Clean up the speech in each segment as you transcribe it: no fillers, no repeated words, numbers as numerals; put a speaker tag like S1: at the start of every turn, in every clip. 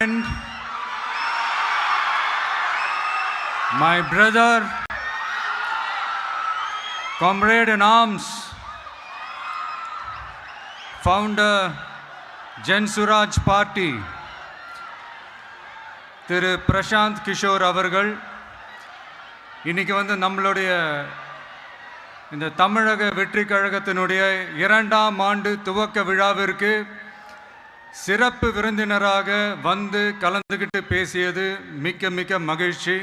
S1: friend, my brother, comrade in arms, founder, Jan Suraj Party, திரு பிரசாந்த் கிஷோர் அவர்கள் இன்னைக்கு வந்து நம்மளுடைய இந்த தமிழக வெற்றி கழகத்தினுடைய 2ஆம் ஆண்டு துவக்க விழாவிற்கு சிறப்பு விருந்தினராக வந்து கலந்துக்கிட்டு பேசியது மிக்க மிக்க மகிழ்ச்சி.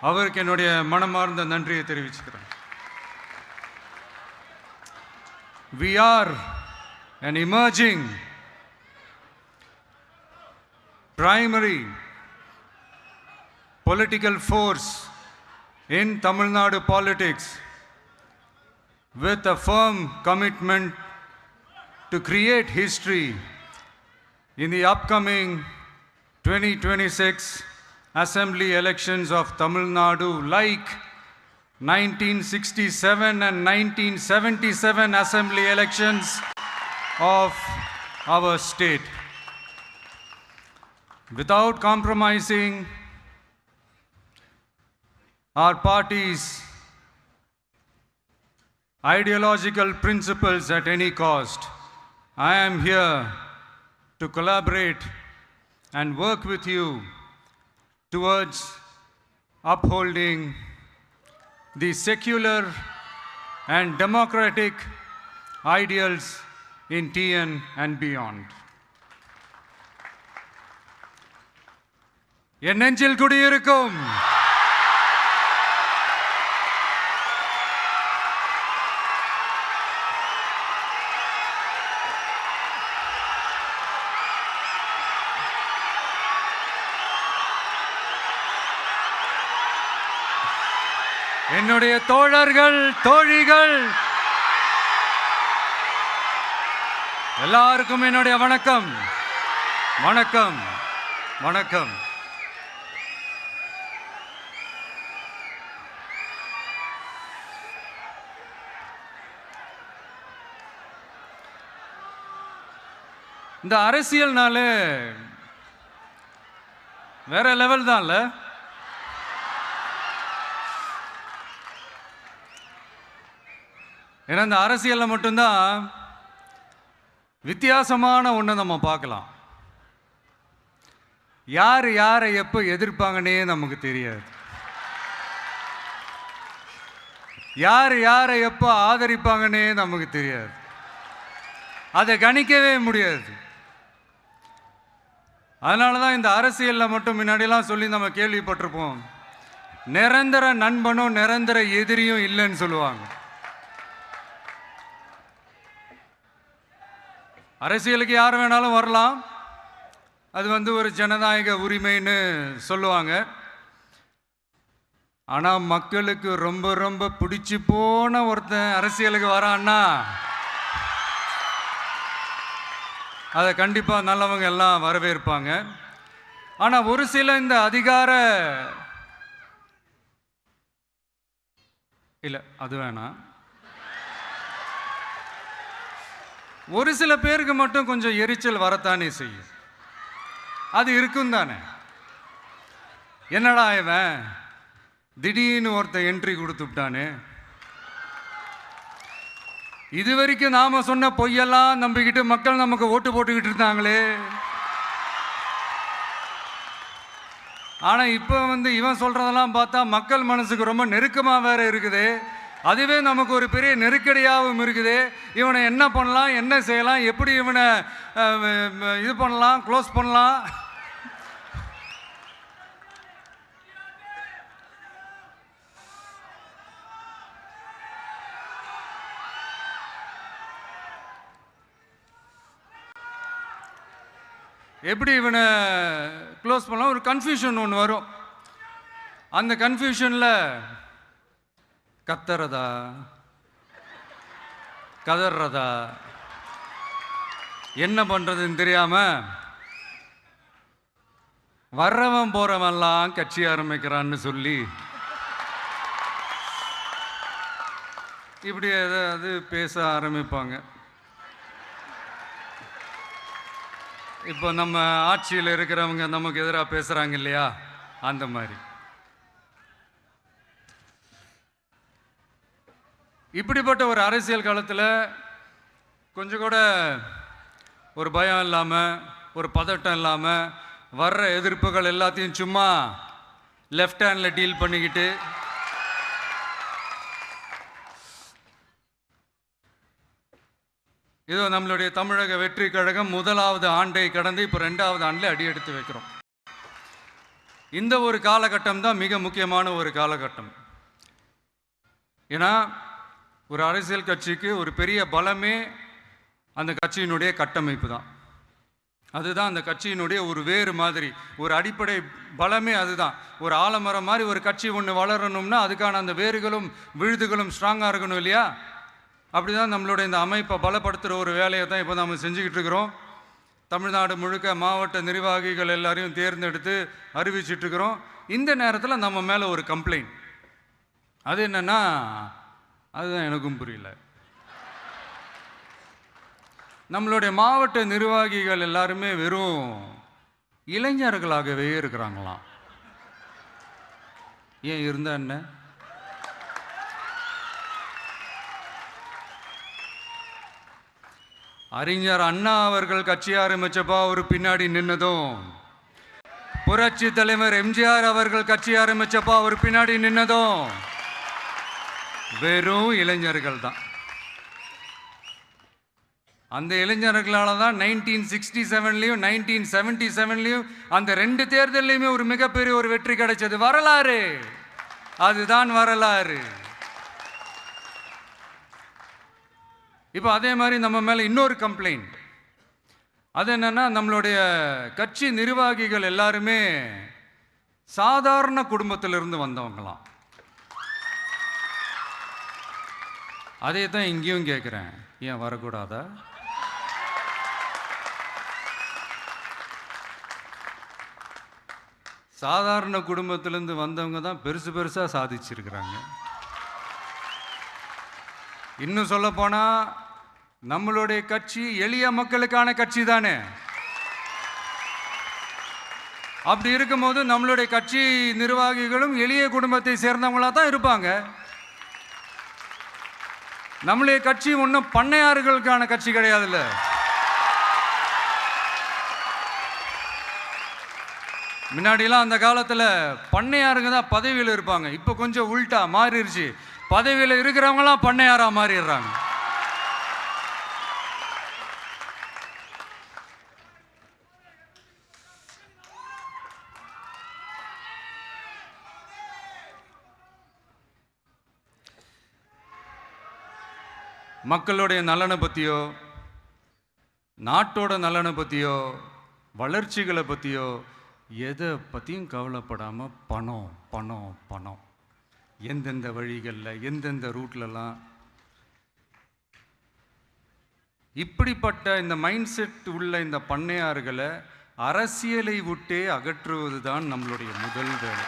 S1: அவருக்கு என்னுடைய மனமார்ந்த நன்றியை தெரிவிச்சுக்கிறேன். We are an emerging primary political force in Tamil Nadu politics with a firm commitment to create history in the upcoming 2026 assembly elections of Tamil Nadu, like 1967 and 1977 assembly elections of our state. Without compromising our party's ideological principles at any cost, I am here to collaborate and work with you towards upholding the secular and democratic ideals in TN and beyond. என் நெஞ்சில் குடியிருக்கும் என்னுடைய தோழர்கள், தோழிகள் எல்லாருக்கும் என்னுடைய வணக்கம். வணக்கம் வணக்கம். இந்த அரசியல்னாலே வேற லெவல் தான்ல. ஏன்னா இந்த அரசியலில் மட்டும்தான் வித்தியாசமான ஒன்று நம்ம பார்க்கலாம். யார் யாரை எப்போ எதிர்ப்பாங்கன்னே நமக்கு தெரியாது. யார் யாரை எப்போ ஆதரிப்பாங்கன்னே நமக்கு தெரியாது. அதை கணிக்கவே முடியாது. அதனால தான் இந்த அரசியலில் மட்டும் முன்னாடியெல்லாம் சொல்லி நம்ம கேள்விப்பட்டிருப்போம், நிரந்தர நண்பனும் நிரந்தர எதிரியும் இல்லைன்னு சொல்லுவாங்க. அரசியலுக்கு யார் வேணாலும் வரலாம், அது வந்து ஒரு ஜனநாயக உரிமைன்னு சொல்லுவாங்க. ஆனால் மக்களுக்கு ரொம்ப ரொம்ப பிடிச்சி போன ஒருத்தன் அரசியலுக்கு வரான்னா அதை கண்டிப்பாக நல்லவங்க எல்லாம் வரவேற்பாங்க. ஆனால் ஒரு சில இந்த அதிகார இல்லை அது வேணாம், ஒரு சில பேருக்கு மட்டும் கொஞ்சம் எரிச்சல் வரத்தானே செய்யும். அது இருக்கும் தானே. என்னடா இவன் திடீர்னு ஒருத்தன் என்ட்ரி கொடுத்துட்டானே, இது வரைக்கும் நாம சொன்ன பொய்யெல்லாம் நம்பிக்கிட்டு மக்கள் நமக்கு ஓட்டு போட்டுக்கிட்டு இருந்தாங்களே, ஆனால் இப்போ வந்து இவன் சொல்றதெல்லாம் பார்த்தா மக்கள் மனசுக்கு ரொம்ப நெருக்கமாக வேற இருக்குது. அதுவே நமக்கு ஒரு பெரிய நெருக்கடியாகவும் இருக்குது. இவனை என்ன பண்ணலாம், என்ன செய்யலாம், எப்படி இவனை இது பண்ணலாம், க்ளோஸ் பண்ணலாம். எப்படி இவனை க்ளோஸ் பண்ணலாம், ஒரு கன்ஃபியூஷன் ஒன்று வரும். அந்த கன்ஃபியூஷனில் கத்துறதா கதறதா என்ன பண்ணுறதுன்னு தெரியாமல் வர்றவன் போகிறவன்லாம் கட்சி ஆரம்பிக்கிறான்னு சொல்லி இப்படி ஏதாவது பேச ஆரம்பிப்பாங்க. இப்போ நம்ம ஆட்சியில் இருக்கிறவங்க நமக்கு எதிராக பேசுகிறாங்க இல்லையா, அந்த மாதிரி. இப்படிப்பட்ட ஒரு அரசியல் காலத்தில் கொஞ்சம் கூட ஒரு பயம் இல்லாமல், ஒரு பதட்டம் இல்லாமல், வர்ற எதிர்ப்புகள் எல்லாத்தையும் சும்மா லெஃப்ட் ஹேண்டில் டீல் பண்ணிக்கிட்டு இதோ நம்மளுடைய தமிழக வெற்றி கழகம் முதலாவது ஆண்டை கடந்து இப்போ 2வது ஆண்டில் அடி எடுத்து வைக்கிறோம். இந்த ஒரு காலகட்டம் தான் மிக முக்கியமான ஒரு காலகட்டம். ஏன்னா ஒரு அரசியல் கட்சிக்கு ஒரு பெரிய பலமே அந்த கட்சியினுடைய கட்டமைப்பு தான். அதுதான் அந்த கட்சியினுடைய ஒரு வேறு மாதிரி, ஒரு அடிப்படை பலமே அதுதான். ஒரு ஆலமரம் மாதிரி ஒரு கட்சி ஒன்று வளரணும்னா அதுக்கான அந்த வேர்களும் விழுதுகளும் ஸ்ட்ராங்காக இருக்கணும் இல்லையா? அப்படி தான் நம்மளுடைய இந்த அமைப்பை பலப்படுத்துகிற ஒரு வேலையை தான் இப்போ நம்ம செஞ்சுக்கிட்டு இருக்கிறோம். தமிழ்நாடு முழுக்க மாவட்ட நிர்வாகிகள் எல்லாரையும் தேர்ந்தெடுத்து அறிவிச்சிட்ருக்கிறோம். இந்த நேரத்தில் நம்ம மேலே ஒரு கம்ப்ளைண்ட், அது என்னென்னா, அதுதான் எனக்கும் புரியல. நம்மளுடைய மாவட்ட நிர்வாகிகள் எல்லாருமே வெறும் இளைஞர்களாகவே இருக்கிறாங்களாம். ஏன் இருந்தா என்ன? அறிஞர் அண்ணா அவர்கள் கட்சி ஆரம்பிச்சப்பா அவர் பின்னாடி நின்னதும், புரட்சி தலைவர் எம்ஜிஆர் அவர்கள் கட்சி ஆரம்பிச்சப்பா அவர் பின்னாடி நின்னதும் வெறும் இளைஞர்கள் தான். அந்த இளைஞர்களால தான் 1967லையும் 1977லையும் அந்த 2 தேர்தலையுமே ஒரு மிகப்பெரிய ஒரு வெற்றி கிடைச்சது. வரலாறு, அதுதான் வரலாறு. இப்போ அதே மாதிரி நம்ம மேலே இன்னொரு கம்ப்ளைண்ட், அது என்னன்னா, நம்மளுடைய கட்சி நிர்வாகிகள் எல்லாருமே சாதாரண குடும்பத்திலிருந்து வந்தவங்களாம். அதே தான் இங்கேயும் கேட்குறேன், ஏன் வரக்கூடாதா? சாதாரண குடும்பத்திலேருந்து வந்தவங்க தான் பெருசு பெருசாக சாதிச்சிருக்கிறாங்க. இன்னும் சொல்ல போனால் நம்மளுடைய கட்சி எளிய மக்களுக்கான கட்சி தானே. அப்படி இருக்கும்போது நம்மளுடைய கட்சி நிர்வாகிகளும் எளிய குடும்பத்தை சேர்ந்தவங்களா தான் இருப்பாங்க. நம்மளுடைய கட்சி ஒன்றும் பண்ணையாறுகளுக்கான கட்சி கிடையாதுல்ல. முன்னாடிலாம் அந்த காலத்தில் பண்ணையாருங்க தான் பதவியில் இருப்பாங்க. இப்போ கொஞ்சம் உள்டா மாறிடுச்சு, பதவியில் இருக்கிறவங்களாம் பண்ணையாராக மாறிடுறாங்க. மக்களுடைய நலனை பற்றியோ, நாட்டோட நலனை பற்றியோ, வளர்ச்சிகளை பற்றியோ எதை பற்றியும் கவலைப்படாமல் பணம் பணம் பணம், எந்தெந்த வழிகளில் எந்தெந்த ரூட்லலாம், இப்படிப்பட்ட இந்த மைண்ட் செட் உள்ள இந்த பண்ணையார்களை அரசியலை விட்டே அகற்றுவது தான் நம்மளுடைய முதல் வேலை.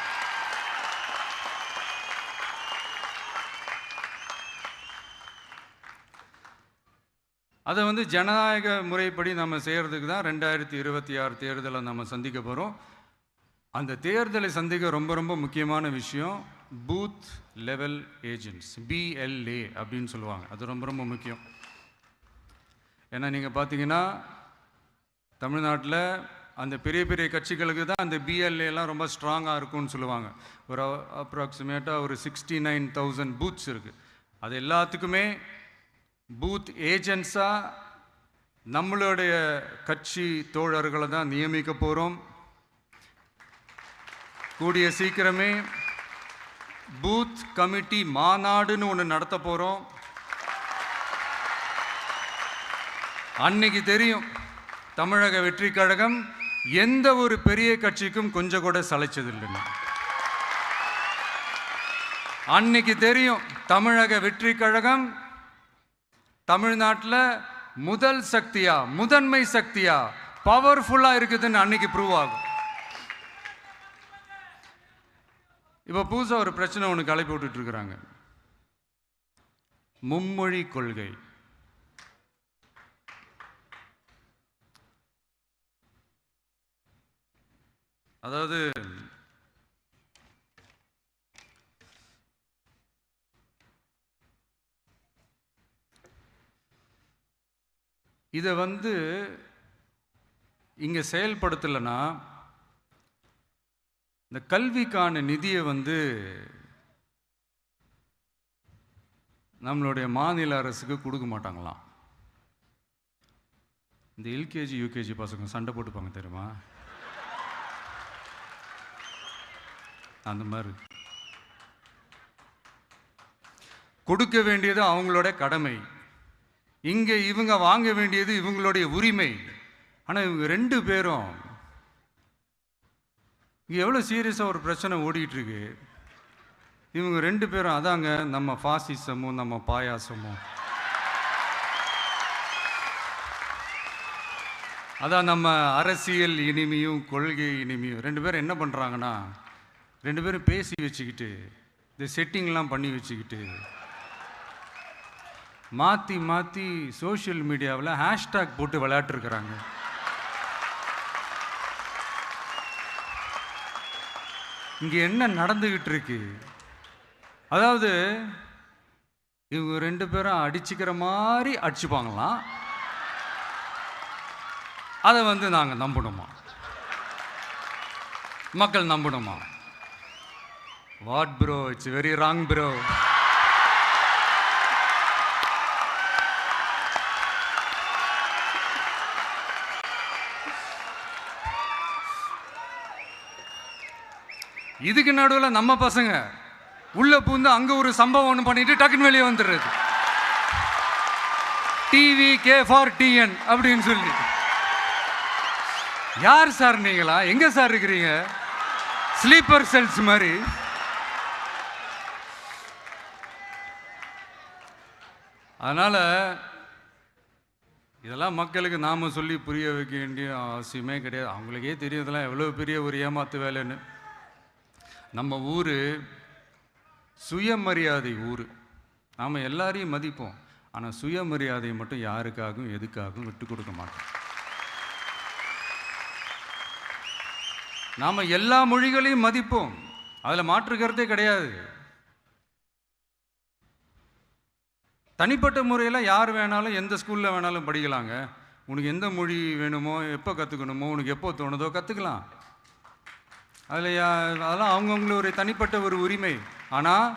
S1: அதை ஜனநாயக முறைப்படி நம்ம செய்கிறதுக்கு தான் 2026 தேர்தலை நம்ம சந்திக்க போகிறோம். அந்த தேர்தலை சந்திக்க ரொம்ப ரொம்ப முக்கியமான விஷயம் பூத் லெவல் ஏஜென்ட்ஸ், BLA அப்படின்னு சொல்லுவாங்க. அது ரொம்ப ரொம்ப முக்கியம். ஏன்னா நீங்கள் பார்த்தீங்கன்னா தமிழ்நாட்டில் அந்த பெரிய பெரிய கட்சிகளுக்கு தான் அந்த BLAலாம் ரொம்ப ஸ்ட்ராங்காக இருக்கும்னு சொல்லுவாங்க. ஒரு அப்ராக்சிமேட்டாக ஒரு 69,000 பூத்ஸ் இருக்குது. அது எல்லாத்துக்குமே பூத் ஏஜென்ட்ஸாக நம்மளுடைய கட்சி தோழர்களை தான் நியமிக்க போகிறோம். கூடிய சீக்கிரமே பூத் கமிட்டி மாநாடுன்னு ஒன்று நடத்த போகிறோம். அன்னைக்கு தெரியும் தமிழக வெற்றி கழகம் எந்த ஒரு பெரிய கட்சிக்கும் கொஞ்சம் கூட சளைச்சதில்லைன்னு. அன்னைக்கு தெரியும் தமிழக வெற்றி கழகம் தமிழ்நாட்டில் முதல் சக்தியா, முதன்மை சக்தியா, பவர்ஃபுல்லாக இருக்குதுன்னு அன்னைக்கு ப்ரூவ் ஆகும். இப்போ புதுசாக ஒரு பிரச்சனை ஒன்று கிளப்பி விட்டுட்டு இருக்கிறாங்க, மும்மொழி கொள்கை. அதாவது இதை இங்கே செயல்படுத்தலைன்னா இந்த கல்விக்கான நிதியை நம்மளுடைய மாநில அரசுக்கு கொடுக்க மாட்டாங்களாம். இந்த எல்கேஜி யூகேஜி பசங்க சண்டை போட்டுப்பாங்க தெரியுமா, அந்த மாதிரி கொடுக்க வேண்டியது அவங்களோட கடமை, இங்கே இவங்க வாங்க வேண்டியது இவங்களுடைய உரிமை. ஆனால் இவங்க 2 பேரும் இங்கே எவ்வளோ சீரியஸாக ஒரு பிரச்சனை ஓடிட்டு இருக்கு. இவங்க 2 பேரும் அதாங்க நம்ம பாசிசமும் நம்ம பாயாசமும், அதான் நம்ம அரசியல் இனிமையும் கொள்கை இனிமையும். 2 பேரும் என்ன பண்ணுறாங்கன்னா 2 பேரும் பேசி வச்சுக்கிட்டு இந்த செட்டிங்லாம் பண்ணி வச்சுக்கிட்டு மாற்றி மாற்றி சோஷியல் மீடியாவில் ஹேஷ்டேக் போட்டு விளையாட்டுருக்குறாங்க. இங்கே என்ன நடந்துக்கிட்டு இருக்கு, அதாவது இவங்க 2 பேரும் அடிச்சுக்கிற மாதிரி அடிச்சுப்பாங்களாம். அதை நாங்கள் நம்பணுமா, மக்கள் நம்பணுமா? What bro, it's very wrong bro. இதுக்கு நடுவில் நம்ம பசங்க உள்ள பூந்து அங்கே ஒரு சம்பவம் ஒன்று பண்ணிட்டு டக்குன்னு வெளியே வந்துடுறது. டிவி கே ஃபார் டிஎன் அப்படின்னு சொல்லி. யார் சார் நீங்களா, எங்க சார் இருக்கிறீங்க? ஸ்லீப்பர் செல்ஸ் மாதிரி. அதனால இதெல்லாம் மக்களுக்கு நாம சொல்லி புரிய வைக்க வேண்டிய அவசியமே கிடையாது. அவங்களுக்கே தெரியுதெல்லாம் எவ்வளோ பெரிய ஒரு ஏமாத்து வேலைன்னு. நம்ம ஊர் சுயமரியாதை ஊர், நாம் எல்லாரையும் மதிப்போம். ஆனால் சுயமரியாதையை மட்டும் யாருக்காகவும் எதுக்காகவும் விட்டு கொடுக்க மாட்டோம். நாம் எல்லா மொழிகளையும் மதிப்போம், அதில் மாற்றுக்கிறதே கிடையாது. தனிப்பட்ட முறையில் யார் வேணாலும் எந்த ஸ்கூலில் வேணாலும் படிக்கலாங்க. உனக்கு எந்த மொழி வேணுமோ, எப்போ கற்றுக்கணுமோ, உனக்கு எப்போ தோணுதோ கற்றுக்கலாம். அதெல்லாம் அவங்கவுங்களுடைய தனிப்பட்ட ஒரு உரிமை. ஆனால்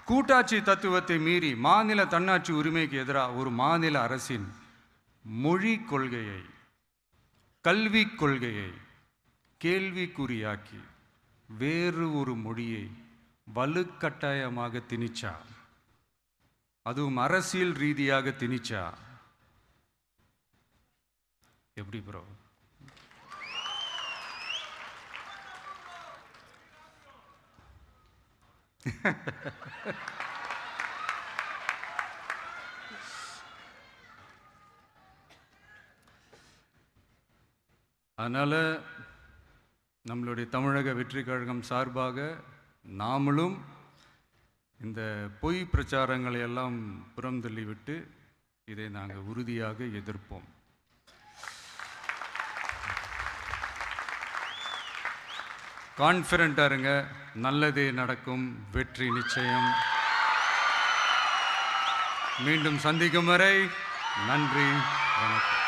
S1: கூட்டாட்சி தத்துவத்தை மீறி மாநில தன்னாட்சி உரிமைக்கு எதிராக ஒரு மாநில அரசின் மொழி கொள்கையை, கல்வி கொள்கையை கேள்விக்குறியாக்கி வேறு ஒரு மொழியை வலுக்கட்டாயமாக திணிச்சா, அதுவும் அரசியல் ரீதியாக திணிச்சா எப்படி ப்ரோ? அதனால் நம்மளுடைய தமிழக வெற்றி கழகம் சார்பாக நாமளும் இந்த பொய் பிரச்சாரங்களை எல்லாம் புறம் தள்ளிவிட்டு இதை நாங்கள் உறுதியாக எதிர்ப்போம். கான்ஃபிடென்ட்டாக இருங்க, நல்லதே நடக்கும், வெற்றி நிச்சயம். மீண்டும் சந்திக்கும் வரை நன்றி, வணக்கம்.